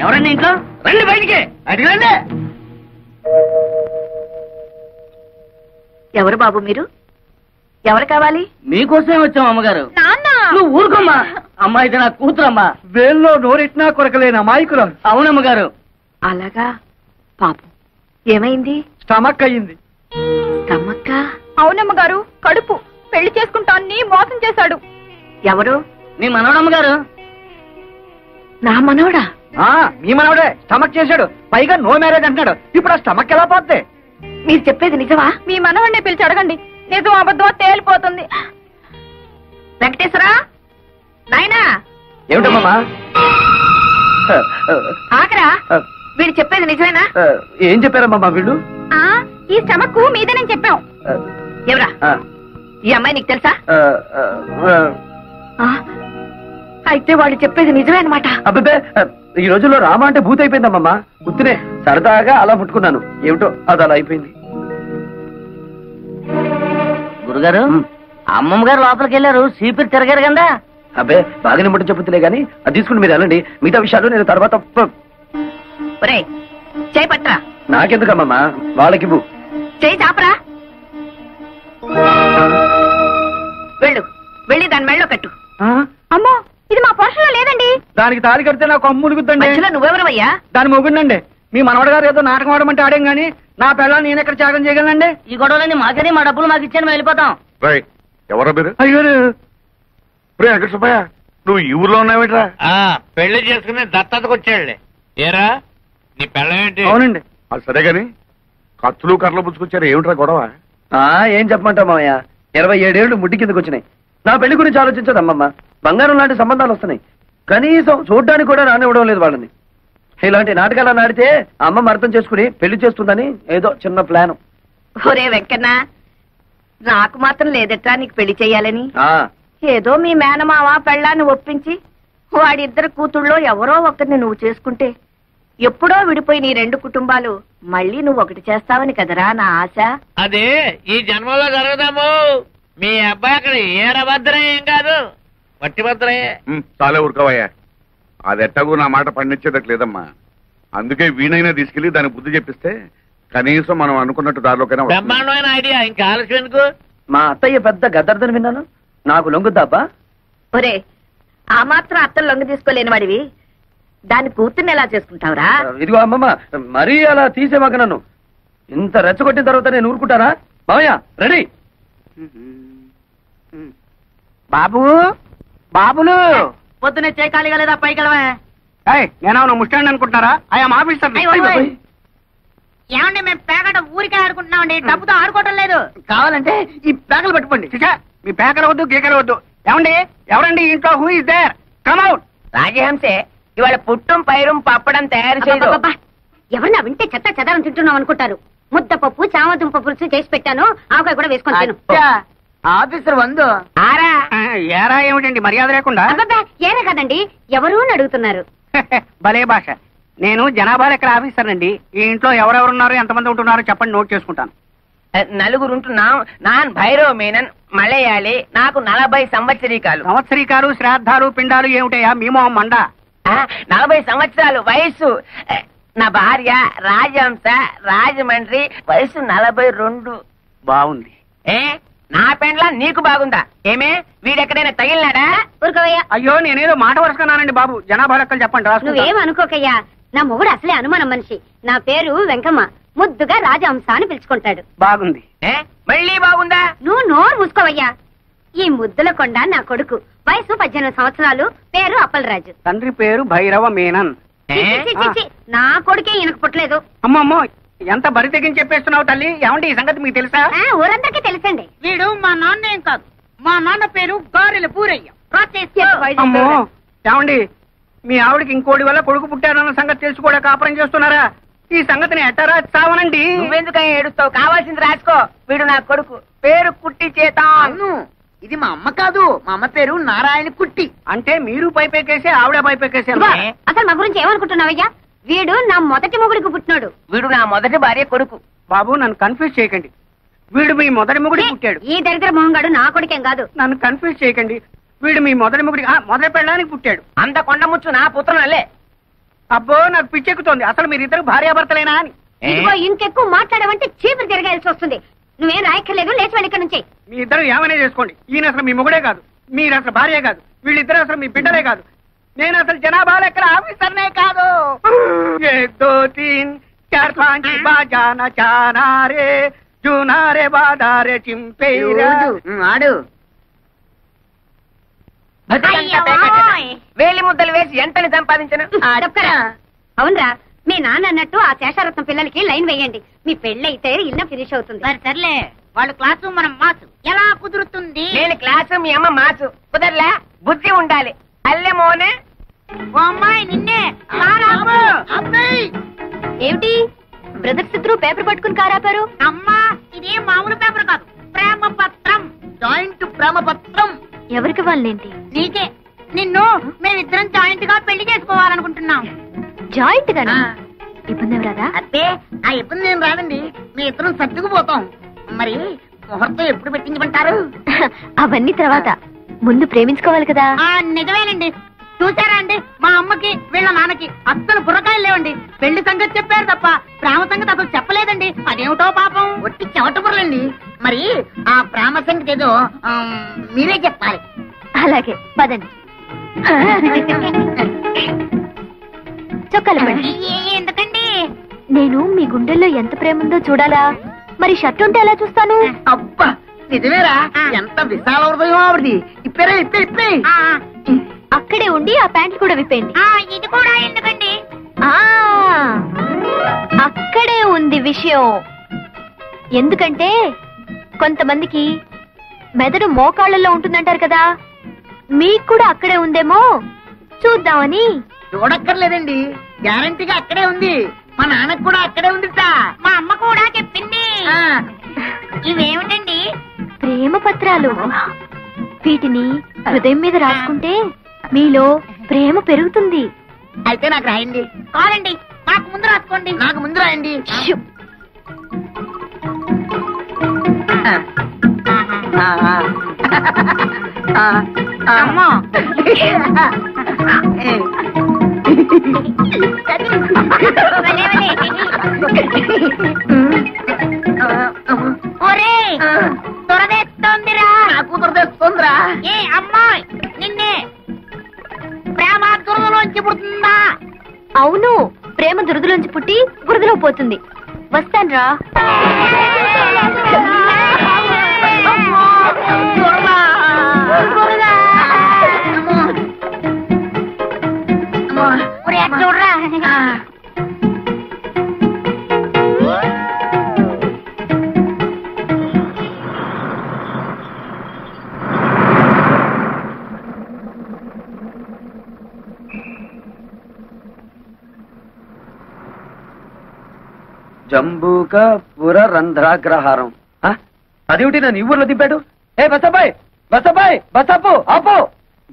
ఎవరండి ఇంట్లో? రండి బయటికి, బయటికి రండి. ఎవరు బాబు మీరు? ఎవరు కావాలి? మీకోసమే వచ్చాం అమ్మగారు. నాన్న నువ్వు ఊరుకోమ్మా. అమ్మాయి నా కూతురమ్మా. వేల్లో నోరెట్నా కొరకలేని అమాయకురాలు. అవునమ్మగారు. అలాగా? పాపం ఏమైంది? స్టమక్ అయ్యింది. స్టమక్క? అవునమ్మగారు, కడుపు. పెళ్లి చేసుకుంటాన్ని మోసం చేశాడు. ఎవరు? నీ మనవడమ్మగారు. నా మనవడా? మీ మనవడే స్టమక్ చేశాడు. పైగా నో మ్యారేజ్ అంటున్నాడు. ఇప్పుడు ఆ స్టమక్ ఎలా పోద్ది? మీరు చెప్పేది నిజమా? మీ మనవడిని పిలిచి అడగండి, నిజం అబద్ధం తేలిపోతుంది. వెంకటేశ్వరా, నాయనా. ఏమిటమ్మా? ఆగరా, వీడు చెప్పేది నిజమేనా? ఏం చెప్పారమ్మా వీళ్ళు? ఈ స్టమక్ మీదేనని చెప్పాం. ఎవరా ఈ అమ్మాయి? నీకు తెలుసా? అయితే వాళ్ళు చెప్పేది నిజమే అనమాట. అబ్బే, ఈ రోజుల్లో రామ అంటే భూత అయిపోయిందమ్మా. గుర్తునే సరదాగా అలా ముట్టుకున్నాను. ఏమిటో అది అలా అయిపోయింది. గురుగారు, అమ్మమ్మ గారు లోపలికి వెళ్ళారు. సీపీరు తిరగారు కదా. అబ్బే, బాగానే ముట్ట చెప్పుతులే గానీ అది తీసుకుని మీరు వెళ్ళండి. మిగతా విషయాలు నేను తర్వాత. చేయి పట్టరా. నాకెందుకమ్మా, వాళ్ళకి చేయి చాపరా. వెళ్ళు, వెళ్ళి దాని మెళ్ళో కట్టు. అమ్మో, ఇది మా పోషణలో లేదండి. దానికి తాళి కడితే నాకు అమ్ములుగుద్దండి. నువ్వెవరవయ్యా? దాని మొగుండండి. మీ మనవడ గారు ఏదో నాటకం ఆడమంటే ఆడేం గానీ నా పిల్లలు నేను ఎక్కడ త్యాగం చేయగలనండి? ఈ గొడవలన్నీ మాకని, మా డబ్బులు మాకు ఇచ్చాను, మేము వెళ్ళిపోతాం. ఎవరో మీరు? అయ్యో వెంకట సుబ్బయ్య, నువ్వు ఈ ఊర్లో ఉన్నావేట్రా? పెళ్లి చేసుకుని దత్తతకు వచ్చాడులే. ఏరా నీ పెళ్ళమేంటి? అవునండి. అది సరే గాని కత్తులు కర్రలు పుచ్చుకొచ్చారు. ఏమిట్రా గొడవ? ఏం చెప్పమంటావు మామయ్య, 27 ఏళ్లు ముడ్డి కిందకు వచ్చినాయి. నా పెళ్లి గురించి ఆలోచించదు అమ్మమ్మ. బంగారం లాంటి సంబంధాలు వస్తున్నాయి, కనీసం చూడ్డానికి కూడా రానివ్వడం లేదు వాళ్ళని. ఇలాంటి నాటకాలు ఆడితే అమ్మమ్మ అర్థం చేసుకుని పెళ్లి చేస్తుందని ఏదో చిన్న ప్లాన్. ఒరే వెంకన్న, నాకు మాత్రం లేదట్రా నీకు పెళ్లి చెయ్యాలని. ఏదో మీ మేనమావ పెళ్ళాన్ని ఒప్పించి వాడిద్దరు కూతుళ్ళో ఎవరో ఒకరిని నువ్వు చేసుకుంటే ఎప్పుడో విడిపోయి నీ 2 కుటుంబాలు మళ్ళీ నువ్వు ఒకటి చేస్తావని కదరా నా ఆశ. అదే ఈ జన్మలో జరగదాము. మీ అబ్బాయి అక్కడ ఏరభద్రం ఏం కాదు, వట్టి భద్రయే. చాలే ఊరుకోవయ్యా. అది ఎట్టగూ నా మాట పండించేదట్లేదమ్మా. అందుకే వీణైనా తీసుకెళ్లి దాని బుద్ధి చెప్పిస్తే కనీసం మనం అనుకున్నట్టు దారిలోకైనా. బ్రహ్మాండమైన ఐడియా, ఇంకా ఆలస్యం ఎందుకు? మా అత్తయ్య పెద్ద గద్దర్దని విన్నాను. నాకు లొంగుద్దాబ్బా? ఒరే, ఆ మాత్రం అత్తలు లొంగ తీసుకోలేని వాడివి దాని కూతుర్ని ఎలా చేసుకుంటావురా? ఇదిగో అమ్మమ్మ, మరీ అలా తీసేమాక నన్ను. ఇంత రెచ్చగొట్టిన తర్వాత నేను ఊరుకుంటానా? మామయ్య రెడీ. బాబు, బాబులు పొద్దునే చేయకాలిగా లేదా పైకి వెళ్ళవే. నేనవును ముస్టాండ్ అనుకుంటున్నారా? I'm officer. ఏమండి, మేము పేకట ఊరికే ఆడుకుంటున్నామండి, డబ్బుతో ఆడుకోవటం లేదు. కావాలంటే ఈ పేకలు పట్టుకోండి. మీ పేకలు వద్దు, గీకలు వద్దు. ఏమండి, ఎవరండి ఇంట్లో? Who is there? Come out. రాజహంసే ఇవాళ పుట్టం పైరం పప్పడం తయారు చేయదు. ఎవరన్నా వింటే చెత్త చెదారం తింటున్నాం అనుకుంటారు. ముద్దపప్పు, చామదుంప పులుసు చేసి పెట్టాను, ఆవకాయ కూడా వేసుకొని తిను. ఆఫీసర్ వందు ఆరా ఏరా ఏమిటండి మర్యాద లేకుండా? ఏరే కదండి, ఎవరు అని అడుగుతున్నారు. భలే భాష. నేను జనాభా లెక్కల ఆఫీసర్ అండి. ఈ ఇంట్లో ఎవరెవరున్నారు, ఎంతమంది ఉంటున్నారో చెప్పండి, నోట్ చేసుకుంటాను. 4 ఉంటున్నాం. నాన్ భైరవ్ మీనన్, మలయాళి. నాకు 40 సంవత్సరీకాలు. సంవత్సరీకాలు, శ్రాద్ధాలు, పిండాలు ఏమిటయా మీ మొహం మండ? 40 సంవత్సరాలు వయసు. నా భార్య రాజహంస, రాజమండ్రి, వయసు 42. బాగుంది. నా పెండ్లా నీకు బాగుందా? ఏమే వీడెక్కడైనా తగిలినాడా? ఊరుకోవయ్యా. అయ్యో, నేనేదో మాట వరుసకున్నానండి బాబు. జనాభా లెక్కలు చెప్పండి, రాసుకుంటా. నువ్వేం అనుకోకయ్యా, నా మొగుడు అసలే అనుమానం మనిషి. నా పేరు వెంకమ్మ, ముద్దుగా రాజహంస అని పిలుచుకుంటాడు. బాగుంది. మళ్ళీ బాగుందా? నువ్వు నోరు మూసుకోవయ్యా. ఈ ముద్దుల కొండ నా కొడుకు, వయసు 18 సంవత్సరాలు, పేరు అప్పలరాజు. తండ్రి పేరు భైరవ మీనన్. నా కొడుకే ఈయనకు పుట్టలేదు. అమ్మమ్మో, ఎంత బరి తెగించి చెప్పేస్తున్నావు తల్లి. ఏమండి ఈ సంగతి మీకు తెలుసా? ఊరందరికీ తెలుసండి. వీడు మా నాన్న ఏం కాదు, మా నాన్న పేరు గారెల పూరయ్య. అమ్మో, ఏమండి మీ ఆవిడకి ఇంకోటి వల్ల కొడుకు పుట్టారన్న సంగతి తెలుసు కూడా కాపురం చేస్తున్నారా? ఈ సంగతిని ఎట్టారా చావనండి. నువ్వెందుకని ఏడుస్తావు? కావాల్సింది రాసుకో. వీడు నా కొడుకు, పేరు కుట్టి చేతాను. ఇది మా అమ్మ కాదు, మా అమ్మ పేరు నారాయణ కుట్టి. అంటే మీరు పైపెక్కేసి ఆవిడ పైపెక్కేసి ఇదిగో, అసలు మా గురించి ఏమనుకుంటున్నావయ్యా? వీడు నా మొదటి మొగుడికి పుట్టినాడు. వీడు నా మొదటి భార్య కొడుకు. బాబు నన్ను కన్ఫ్యూజ్ చేయకండి. వీడు మీ మొదటి మొగుడి పుట్టాడు. ఈ దరిద్ర మొహంగాడు నా కొడుకేం కాదు. నన్ను కన్ఫ్యూజ్ చేయకండి. వీడు మీ మొదటి మొగుడి మొదటి పెళ్ళడానికి పుట్టాడు. అంత కొండముచ్చు నా పుత్రనలే. అబ్బో నాకు పిచ్చెక్కుతోంది. అసలు మీరిద్దరు భార్యాభర్తలేనా అని. ఇదిగో ఇంకెక్కువ మాట్లాడమంటే చీపురు తిరగాల్సి వస్తుంది. నువ్వేం రాయక్కర్లేదు, లేచి వెళ్ళి ఇక్కడ నుంచి. మీ ఇద్దరు ఏమైనా చేసుకోండి. ఈయన అసలు మీ మొగుడే కాదు, మీరు అసలు భార్య కాదు, వీళ్ళిద్దరు అసలు మీ బిడ్డలే కాదు. నేను అసలు జనాభా లెక్కల ఆఫీసర్నే కాదు. 1 2 3 4 5 బాజానా చానా రే జూనారే బాదారే చింపేరా. ఆడు బతుకంతా పేకాటేనా? వేలి ముద్దలు వేసి ఎంతని సంపాదించను? తప్పకరా. అవునరా, మీ నాన్న అన్నట్టు ఆ శేషారత్నం పిల్లలకి లైన్ వేయండి. మీ పెళ్ళైతే ఇల్లు ఫినిష్ అవుతుంది. సర్లే, వాళ్ళు క్లాసు మనం మాసు ఎలా కుదురుతుంది? నేను క్లాసు, మీ అమ్మ మాసు. కుదరలే, బుద్ధి ఉండాలి. అల్లె మోనే. ఓ అమ్మాయి నిన్నే. ఏమిటి బ్రదర్స్ ఇద్దరు పేపర్ పట్టుకుని కారాపారు? అమ్మా, ఇదే మామూలు పేపర్ కాదు, ప్రేమ పత్రం. జాయింట్ ప్రేమ పత్రం. ఎవరికి వాళ్ళేంటి? నీకే. నిన్ను మేమిద్దరం జాయింట్ గా పెళ్లి చేసుకోవాలనుకుంటున్నాం. జాయింట్ గానా? ఇబ్బంది ఏం రాదా? అబ్బే, ఆ ఇబ్బంది ఏం రాదండి. మీ ఇద్దరం సర్దుకుపోతాం. మరి ముహూర్తం ఎప్పుడు పెట్టించమంటారు? అవన్నీ తర్వాత, ముందు ప్రేమించుకోవాలి కదా. నిజమేనండి. చూసారా అండి, మా అమ్మకి వీళ్ళ నాన్నకి అస్సలు బుర్రకాయలు లేవండి. పెళ్లి సంగతి చెప్పారు తప్ప ప్రేమ సంగతి అసలు చెప్పలేదండి. అదేమిటో పాపం. ఒట్టి చెమట బుర్రలండి. మరి ఆ ప్రేమ సంగతి ఏదో మీరే చెప్పాలి. అలాగే పదండి. చొక్కాలు పడండి. ఎందుకండి? నేను మీ గుండెల్లో ఎంత ప్రేమ ఉందో చూడాలా? మరి షర్ట్ ఉంటే ఎలా చూస్తాను? అబ్బా, నిజమేరా? ఎంత విశాల హృదయం ఆవిడది. ఇప్పేరా, ఇప్పే. అక్కడే ఉండి ఆ ప్యాంట్లు కూడా విప్పేయండి. ఇది కూడా ఎందుకండి? అక్కడే ఉంది విషయం. ఎందుకంటే కొంతమందికి మెదడు మోకాళ్ళలో ఉంటుందంటారు కదా, మీకు కూడా అక్కడే ఉందేమో చూద్దామని. చూడక్కర్లేదండి, గ్యారంటీగా అక్కడే ఉంది. మా నాన్నకు కూడా అక్కడే ఉందిట. మా అమ్మ కూడా చెప్పింది. ఇవేమిటండి? ప్రేమ పత్రాలు. వీటిని హృదయం మీద రాసుకుంటే మీలో ప్రేమ పెరుగుతుంది. అయితే నాకు రాయండి. కాదండి, నాకు ముందు రాసుకోండి. నాకు ముందు రాయండి. షూ. అమ్మో. ఒరే, దొరదేస్తోందిరా. నాకు దొరదేస్తోందిరా. ఏ అమ్మాయి, నిన్నే. ప్రేమ దురదలోంచి పుడుతుందా? అవును, ప్రేమ దురదలోంచి పుట్టి బురదలో పోతుంది. వస్తాన్రా. చూడరా. జంబూక పుర రంధ్రాగ్రహారం. అదేమిటి నన్ను ఈ ఊర్లో దింపాడు? ఏ బసబాయ్, బసబాయ్, బసపు ఆపు.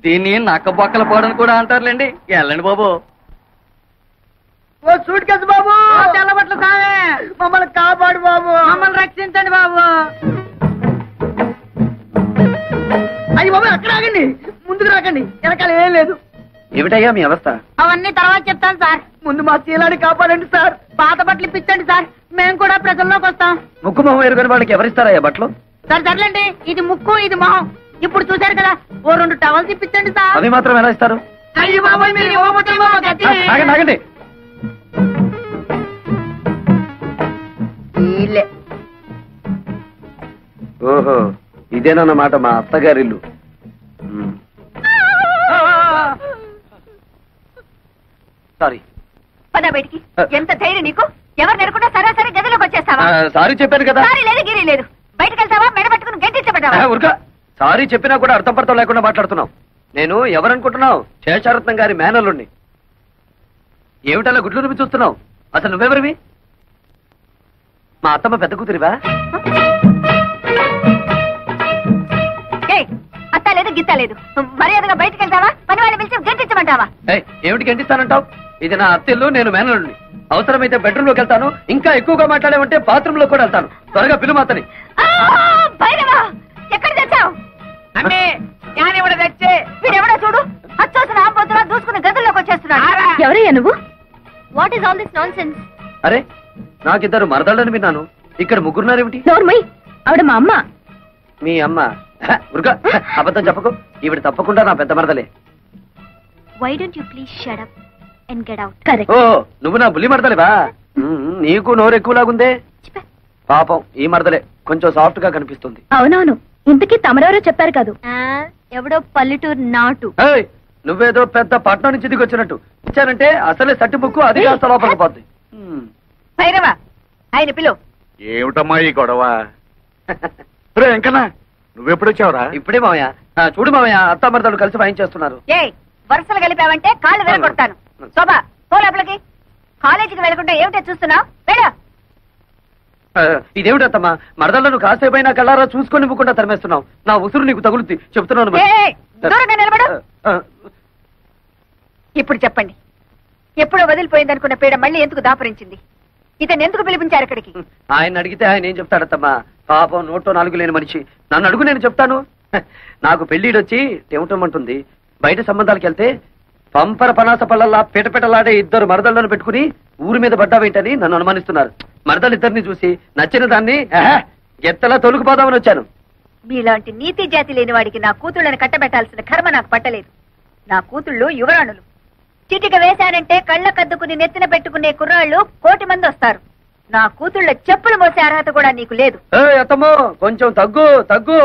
దీన్ని నక్క బొక్కల పోవడం కూడా అంటారులేండి. వెళ్ళండి బాబు. ఓ సూట్ కేసు బాబు, తెల్లబట్ల సామే, మమ్మల్ని కాపాడు బాబు, మమ్మల్ని రక్షించండి బాబు. అయ్యి బాబు, అక్కడ ఆగండి, ముందుకు రాకండి, వెనకాల ఏం లేదు. ఏమిటయ్యా మీ అవస్థ? అవన్నీ తర్వాత చెప్తాను సార్. ముందు మా చీలాన్ని కాపాడండి సార్. పాత బట్టలు ఇప్పించండి సార్, మేము కూడా ప్రజల్లోకి వస్తాం. ముక్కు మొహం ఎరుగని వాళ్ళకి ఎవరిస్తారయ్యా బట్టలు? సర్లేండి, ఇది ముక్కు, ఇది మొహం. ఇప్పుడు చూశారు కదా, ఓ 2 టవల్స్ ఇప్పించండి సార్. అవి మాత్రం ఎలా ఇస్తారు? అయ్యి బాబాయ్, మీరు ఇవ్వకపోతే మాకు గతి. ఆగండి, ఆగండి. ఓహో, ఇదేనన్నమాట మా అత్తగారిల్లు. సారీ. పద బయటికి. ఎంత ధైర్యం నీకు? ఎవరు నెరకుండా సరాసరి గదిలోకి వచ్చేస్తావా? సారీ చెప్పాను కదా. సారీ లేదు, గిరి లేదు. బయటకు వెళ్తావా? మెడబెట్టుకుని గంటించబడ్డావా? ఉరక. సారీ చెప్పినా కూడా అర్థం పడతాం లేకుండా మాట్లాడుతున్నావు. నేను ఎవరనుకుంటున్నావు? శేషారత్నం గారి మేనల్లుండి. ఏమిటలా గుడ్లు రుమి చూస్తున్నావు? అసలు నువ్వెవరివి? మా అత్తమ్మ పెద్ద కూతురివా? గిత్తా లేదు. మర్యాదగా బయటకు వెళ్తావా, పని వాళ్ళని పిలిచి గంటించమంటావా? ఏమిటి గంటిస్తానంటావు? ఇది నా అత్తెల్లు, నేను మేనల్ని. అవసరమైతే బెడ్రూమ్ లోకి వెళ్తాను, ఇంకా ఎక్కువగా మాట్లాడేమంటే బాత్రూమ్ లో కూడా వెళ్తాను. త్వరగా పిలువు మాతని. భైరవా, ఎక్కడ తెచ్చావు? అమ్మే ഞാനിവിടെ తెచ్చే. వీడెవడో చూడు, అచ్చోసిన ఆంబోతులా దూసుకుని గదుల్లోకి వచ్చేస్తున్నాడు. ఎవరయ్యా నువ్వు? What is all this non sense? అరే, నాకిద్దరు మరదళ్ళని విన్నాను, ఇక్కడ ముగ్గురున్నారేమిటి? నోర్మై, ఆవిడ మా అమ్మ. మీ అమ్మ? ఉరుగా, అబద్ధం చెప్పకు. ఈవిడ తప్పకుండా నా పెద్ద మరదలే. Why don't you please shut up and get out? Correct. ఓ, నువ్వు నా బుల్లి మరదలేవా? నీకు నోరు ఎక్కువలాగుందే. పాపం ఈ మరదలే కొంచెం సాఫ్ట్ గా కనిపిస్తుంది. అవునవును, ఇంతకీ తమరెవరో చెప్పారు కాదు. ఎవడో పల్లెటూరు నాటు. ఏయ్, నువ్వేదో పెద్ద పట్నం నుంచి దిగి వచ్చినట్టు ఇచ్చానంటే అసలే సట్టి ముక్కు అది కాస్త లోపలికి పోద్ది. భైరవా, ఆయన పిలువు. ఏమిటమ్మా ఈ గొడవ? రే వెంకన్న, నువ్వెప్పుడొచ్చావురా? ఇప్పుడే మావయ్య. చూడు మావయ్య, అత్త మరదలు కలిసి వాయించేస్తున్నారు. ఏ వరుసలు కలిపావంటే కాళ్ళు వెళ్ళగొడతాను. శోభా, పో లోపలికి. కాలేజీకి వెళ్ళకుండా ఏమిటో చూస్తున్నావు? వెళ్ళు. ఇదేమిటత్తమ్మా, మరదలను కాసేపైనా కళ్ళారా చూసుకొని ఇవ్వకుండా తరిమేస్తున్నావు. నా ఉసురు నీకు తగులుద్ది, చెప్తున్నాను మరి. ఏయ్, దూరంగా నిలబడు. ఇప్పుడు చెప్పండి, ఎప్పుడో వదిలిపోయిందనుకున్న పీడ మళ్ళీ ఎందుకు దాపరించింది? ఇతను ఎందుకు పిలిపించారు ఇక్కడికి? ఆయన అడిగితే ఆయన ఏం చెప్తాడత్తమ్మా? పాపం నోట్లో నాలుగు లేని మనిషి. నన్ను అడుగు, నేను చెప్తాను. నాకు పెళ్లిడొచ్చి టెమటమంటుంది. బయట సంబంధాలకు వెళ్తే పంపర పనాస పళ్ళల్లా పిటపిటలాడే ఇద్దరు మరదళ్లను పెట్టుకుని ఊరి మీద పడ్డావేంటని నన్ను అనుమానిస్తున్నారు. మరదలిద్దరిని చూసి నచ్చిన దాన్ని గెత్తలా తొలుకుపోదామని వచ్చాను. మీలాంటి నీతి జాతి లేని వాడికి నా కూతుళ్ళని కట్టబెట్టాల్సిన కర్మ నాకు పట్టలేదు. నా కూతుళ్ళు యువరాణులు. చిటిక వేశానంటే కళ్ళ కద్దుకుని నెత్తిన పెట్టుకునే కుర్రాళ్ళు 1,000,000 మంది వస్తారు. నా కూతుళ్ళ చెప్పులు మోసే అర్హత కూడా నీకు లేదు. అత్తమ్మో, కొంచెం తగ్గు తగ్గు.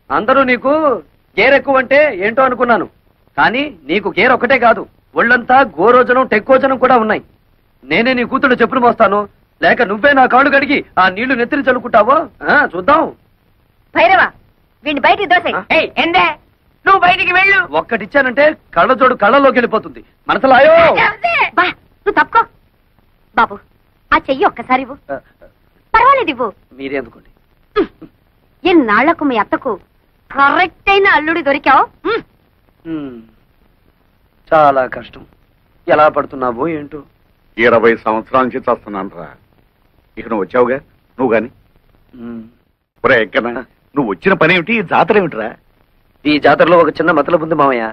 అందరూ నీకు గేర్ ఎక్కువ అంటే ఏంటో అనుకున్నాను, కానీ నీకు గేర్ ఒకటే కాదు, ఒళ్ళంతా గోరోజనం టెక్కోజనం కూడా ఉన్నాయి. నేనే నీ కూతుళ్ళు చెప్పులు మోస్తాను, లేక నువ్వే నా కాళ్ళు కడిగి ఆ నీళ్లు నెత్తిని చల్లుకుంటావో చూద్దాం. భైరవా, వీడిని బయటికి దోసెయ్. ఎందే నువ్వు బయటికి వెళ్ళు. ఒక్కటిచ్చానంటే కళ్ళజోడు కళ్ళలోకి వెళ్ళిపోతుంది. మనసులాయో బా, నువ్వు తప్పుకో. బాబు, ఆ చెయ్యి ఒక్కసారి ఇవ్వు. పర్వాలేదు, ఇవ్వు. మీరే అందుకోండి. ఎన్నాళ్లకు మీ అత్తకు కరెక్ట్ అయిన అల్లుడి దొరికావు. చాలా కష్టం. ఎలా పడుతున్నావో ఏంటో. 20 సంవత్సరాల నుంచి చేస్తున్నాను రా. ఇక నువ్వు వచ్చావుగా, నువ్వు గాని. ఒరే ఎక్కనా, నువ్వు వచ్చిన పని ఏమిటి? ఈ జాతర ఏమిటిరా? ఈ జాతరలో ఒక చిన్న మతలబు ఉంది మామయ్య.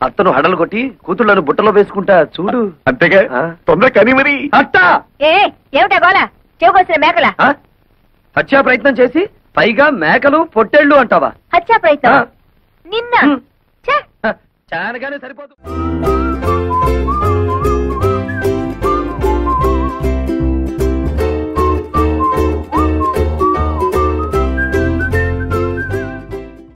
అత్తను హడలు కొట్టి కూతుళ్ళను బుట్టలో వేసుకుంటా చూడు. అంతేగా, తొందర కని మరి. అట్టా ఏమిటా గోళ? చెవుకొచ్చిన మేకల హత్యా ప్రయత్నం చేసి పైగా మేకలు పొట్టేళ్లు అంటావా? హత్యా ప్రయత్నం నిన్న చానగానే సరిపోదు.